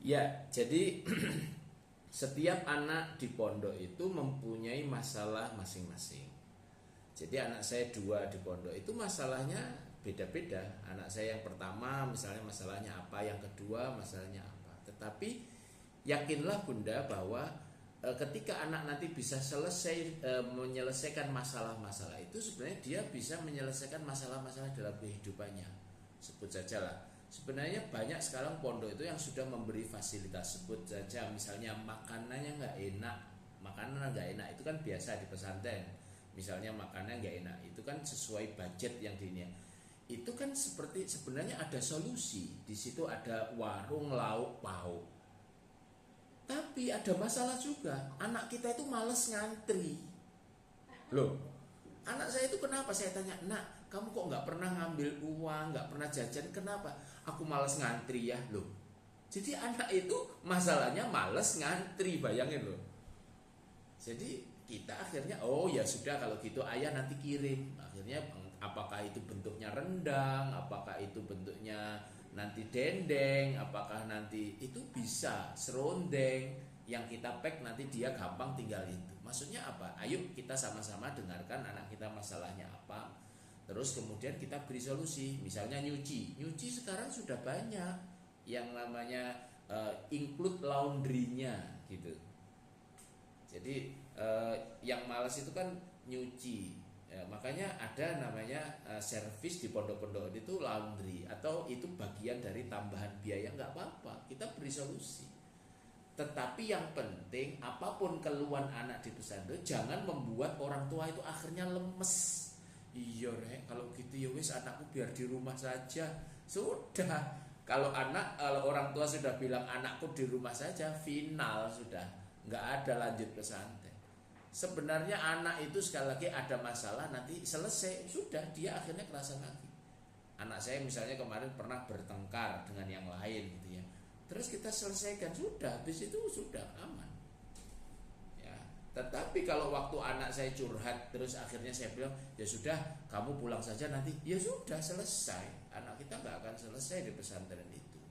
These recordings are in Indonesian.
Ya, jadi setiap anak di pondok itu mempunyai masalah masing-masing. Jadi anak saya dua di pondok itu masalahnya beda-beda. Anak saya yang pertama misalnya masalahnya apa, yang kedua masalahnya apa. Tetapi yakinlah Bunda bahwa ketika anak nanti bisa menyelesaikan masalah-masalah itu, sebenarnya dia bisa menyelesaikan masalah-masalah dalam kehidupannya. Sebut saja lah, sebenarnya banyak sekarang pondok itu yang sudah memberi fasilitas. Sebut saja misalnya makanannya nggak enak, makanan nggak enak itu kan biasa di pesantren. Misalnya makanan nggak enak itu kan sesuai budget yang dinya. Itu kan seperti sebenarnya ada solusi. Di situ ada warung lauk pauk. Tapi ada masalah juga. Anak kita itu males ngantri. Loh, anak saya itu kenapa? Saya tanya, nak, kamu kok nggak pernah ngambil uang, nggak pernah jajan? Kenapa? Aku males ngantri ya, loh. Jadi anak itu masalahnya males ngantri, bayangin loh. Jadi kita akhirnya, oh ya sudah kalau gitu ayah nanti kirim. Akhirnya apakah itu bentuknya rendang, apakah itu bentuknya nanti dendeng, apakah nanti itu bisa serondeng yang kita pack nanti dia gampang tinggal itu. Maksudnya apa? Ayo kita sama-sama dengarkan anak kita masalahnya apa. Terus kemudian kita beri solusi. Misalnya nyuci sekarang sudah banyak yang namanya include laundry-nya gitu. Jadi yang malas itu kan nyuci. Ya, makanya ada namanya servis di pondok-pondok itu laundry, atau itu bagian dari tambahan biaya, nggak apa-apa, kita beri solusi. Tetapi yang penting apapun keluhan anak di pesantren jangan membuat orang tua itu akhirnya lemes. Iya rek, kalau gitu ya wis anakku biar di rumah saja. Sudah, kalau orang tua sudah bilang anakku di rumah saja, final sudah, nggak ada lanjut pesantren. Sebenarnya anak itu sekali lagi ada masalah nanti selesai sudah, dia akhirnya kerasa lagi. Anak saya misalnya kemarin pernah bertengkar dengan yang lain gitu ya, terus kita selesaikan sudah, habis itu sudah aman ya. Tetapi kalau waktu anak saya curhat terus akhirnya saya bilang ya sudah kamu pulang saja nanti, ya sudah selesai, anak kita nggak akan selesai di pesantren itu.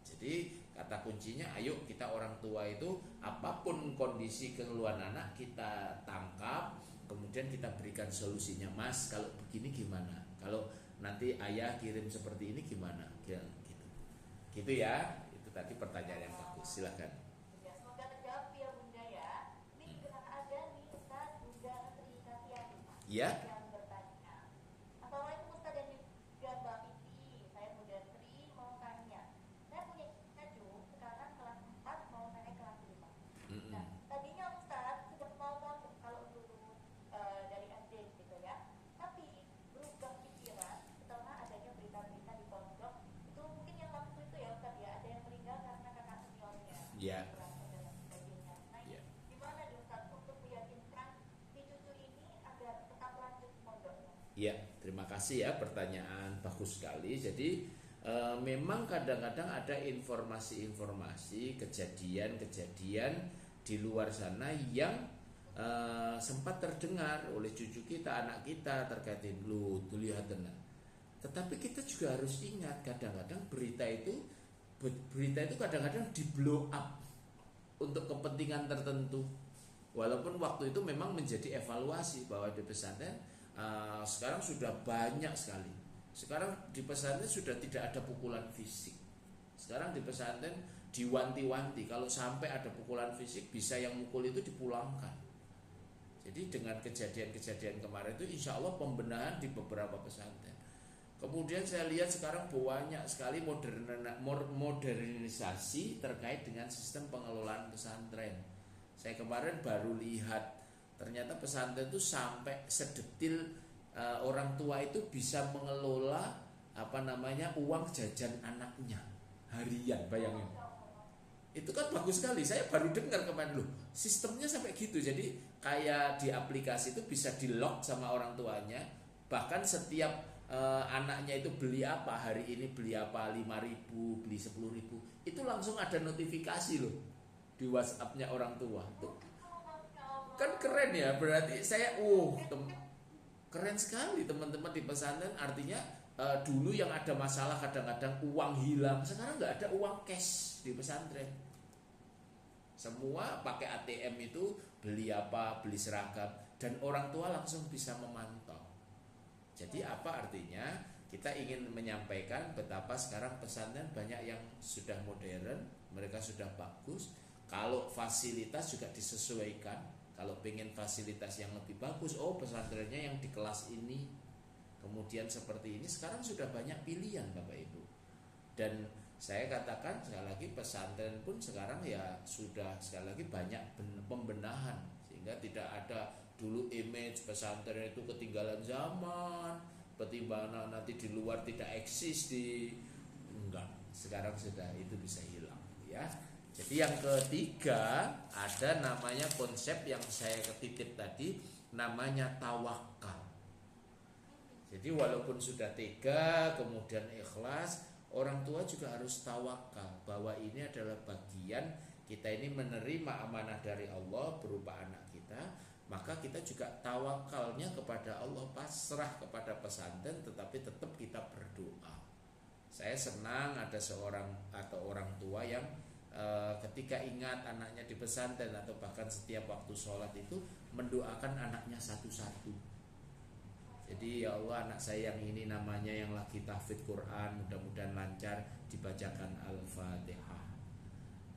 Jadi kata kuncinya ayo kita orang tua itu apapun kondisi keluhan anak kita tangkap, kemudian kita berikan solusinya. Mas kalau begini gimana, kalau nanti ayah kirim seperti ini gimana, gitu gitu ya. Itu tadi pertanyaan yang bagus, silakan. Ya, semoga terjawab ya Bunda ya. Ini juga ada nih Ustaz Bunda Tri Kasiani Ya. yang bertanya. Assalamualaikum Ustaz dan juga Mbak Vivi. Saya Bunda Tri mau tanya. Saya punya cucu sekarang kelas 4 mau naik kelas 5. Nah, tadinya Ustaz sudah mau masuk kalau dulu dari SD gitu ya. Tapi berubah pikiran setelah adanya berita-berita di pondok. Itu mungkin yang waktu itu ya Ustaz ya, ada yang meninggal karena kakak seniornya. Ya. Nah, Ya. gimana nih Ustaz untuk meyakinkan si cucu ini agar tetap lanjut pondoknya? Ya, terima kasih ya, pertanyaan bagus sekali. Jadi memang kadang-kadang ada informasi-informasi, kejadian-kejadian di luar sana yang sempat terdengar oleh cucu kita, anak kita terkait lu tuh lihat tenang. Tetapi kita juga harus ingat kadang-kadang berita itu kadang-kadang di blow up untuk kepentingan tertentu. Walaupun waktu itu memang menjadi evaluasi bahwa di pesantren sekarang sudah banyak sekali. Sekarang di pesantren sudah tidak ada pukulan fisik. Sekarang di pesantren diwanti-wanti kalau sampai ada pukulan fisik bisa yang mukul itu dipulangkan. Jadi dengan kejadian-kejadian kemarin itu insya Allah pembenahan di beberapa pesantren. Kemudian saya lihat sekarang banyak sekali modernisasi terkait dengan sistem pengelolaan pesantren. Saya kemarin baru lihat ternyata pesantren itu sampai sedetil orang tua itu bisa mengelola uang jajan anaknya harian, bayangin. Itu kan bagus sekali. Saya baru dengar kemarin loh, sistemnya sampai gitu. Jadi kayak di aplikasi itu bisa di lock sama orang tuanya. Bahkan setiap anaknya itu beli apa hari ini, beli apa 5.000, beli 10.000, itu langsung ada notifikasi loh di WhatsApp-nya orang tua. Tuh. Kan keren ya, berarti saya keren sekali teman-teman di pesantren. Artinya dulu yang ada masalah kadang-kadang uang hilang, sekarang nggak ada uang cash di pesantren. Semua pakai ATM itu, beli apa, beli seragam, dan orang tua langsung bisa memantau. Jadi apa artinya? Kita ingin menyampaikan betapa sekarang pesantren banyak yang sudah modern, mereka sudah bagus. Kalau fasilitas juga disesuaikan. Kalau pengen fasilitas yang lebih bagus, oh pesantrennya yang di kelas ini, kemudian seperti ini. Sekarang sudah banyak pilihan Bapak Ibu. Dan saya katakan sekali lagi, pesantren pun sekarang ya sudah sekali lagi banyak pembenahan, sehingga tidak ada dulu image pesantren itu ketinggalan zaman, pertimbangan nanti di luar tidak eksis enggak. Sekarang sudah itu bisa hilang ya. Jadi yang ketiga ada namanya konsep yang saya ketitip tadi, namanya tawakal. Jadi walaupun sudah tega kemudian ikhlas, orang tua juga harus tawakal bahwa ini adalah bagian kita ini menerima amanah dari Allah berupa anak kita, maka kita juga tawakalnya kepada Allah, pasrah kepada pesantren, tetapi tetap kita berdoa. Saya senang ada seorang atau orang tua yang ketika ingat anaknya di pesantren atau bahkan setiap waktu sholat itu mendoakan anaknya satu-satu. Jadi ya Allah, anak saya yang ini namanya yang lagi tahfidz Quran, mudah-mudahan lancar dibacakan Al-Fatihah.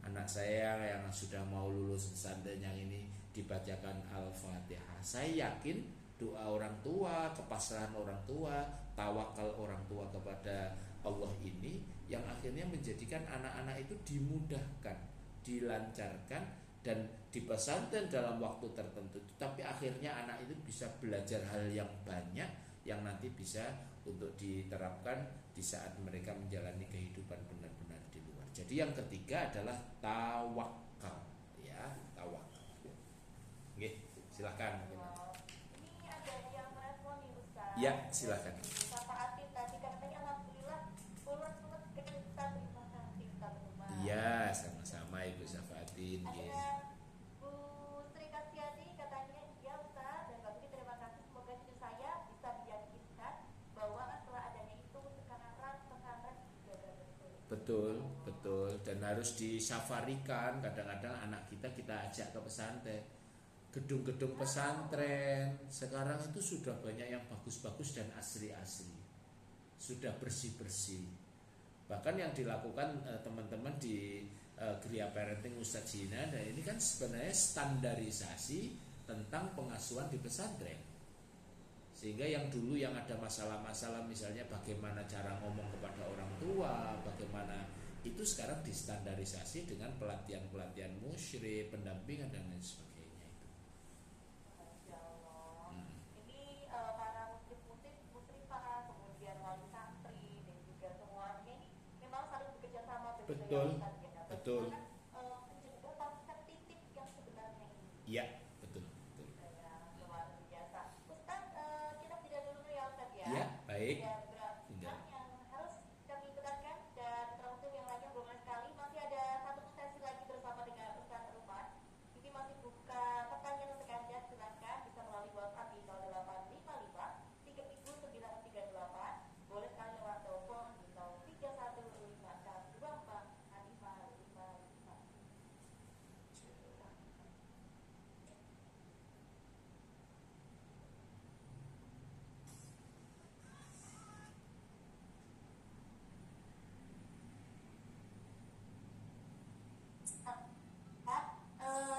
Anak saya yang sudah mau lulus pesantren yang ini dibacakan Al-Fatihah. Saya yakin doa orang tua, kepasrahan orang tua, tawakal orang tua kepada Allah ini yang akhirnya menjadikan anak-anak itu dimudahkan, dilancarkan, dan di pesantren dalam waktu tertentu, tapi akhirnya anak itu bisa belajar hal yang banyak yang nanti bisa untuk diterapkan di saat mereka menjalani kehidupan benar-benar di luar. Jadi yang ketiga adalah tawakal, ya, tawakal. Oke, silakan. Ini ada yang merespon nih Ustaz. Ya, silakan. Bapak Atin tadi katanya alhamdulillah ulun banget kita terima kasih teman-teman. Iya, sama-sama Ibu Safatin. Ada Bu Sri Kastiati katanya, ya Ustaz dan Mbak Budi terima kasih, semoga cucu saya bisa diyakinkan bahwa setelah adanya itu sekarang pesantren juga betul. Betul, betul. Dan harus disafarikan. Kadang-kadang anak kita ajak ke pesantren. Gedung-gedung pesantren sekarang itu sudah banyak yang bagus-bagus dan asri-asri, sudah bersih-bersih. Bahkan yang dilakukan teman-teman di Gria Parenting Ustadz Zina, dan ini kan sebenarnya standarisasi tentang pengasuhan di pesantren. Sehingga yang dulu yang ada masalah-masalah, misalnya bagaimana cara ngomong kepada orang tua, bagaimana itu sekarang distandarisasi dengan pelatihan-pelatihan musyrik, pendampingan dan lain sebagainya. Ini para muslimah, kemudian wali santri dan juga semuanya ini memang saling bekerja sama Betul, betul. Menjaga konsep titip yang sebenarnya ini. Iya, betul, betul. Luar biasa. Ustaz, kita tidak dulu ya Ustaz ya. Ya, baik. Ya, yang harus kami benarkan dan termasuk yang lainnya belum sekali masih ada satu sesi lagi bersama dengan Ustaz Ruman. Ini masih buka pertanyaan untuk Anda, silakan bisa melalui WhatsApp di 0855 3938. Boleh sekali lewat telepon di 0315244555.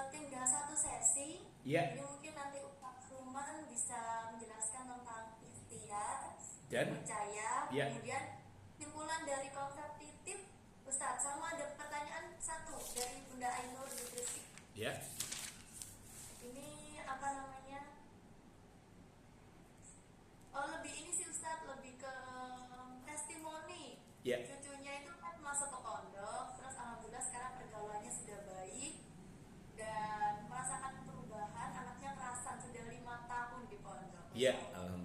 Tinggal satu sesi. Ya. Ini mungkin nanti Pak Ruman bisa menjelaskan tentang ikhtiar Dan percaya, ya. kemudian simpulan dari konsep titip. Ustaz, sama ada pertanyaan satu dari Bunda Ainur di Gresik. Ya. Ini apa namanya? Oh, lebih ini sih Ustaz, lebih ke testimoni. Ya. Cucunya itu kan masuk ke pondok, terus alhamdulillah sekarang pergaulannya sudah baik dan merasakan perubahan. Anaknya kerasan sudah 5 tahun di pondok. Ya, alhamdulillah.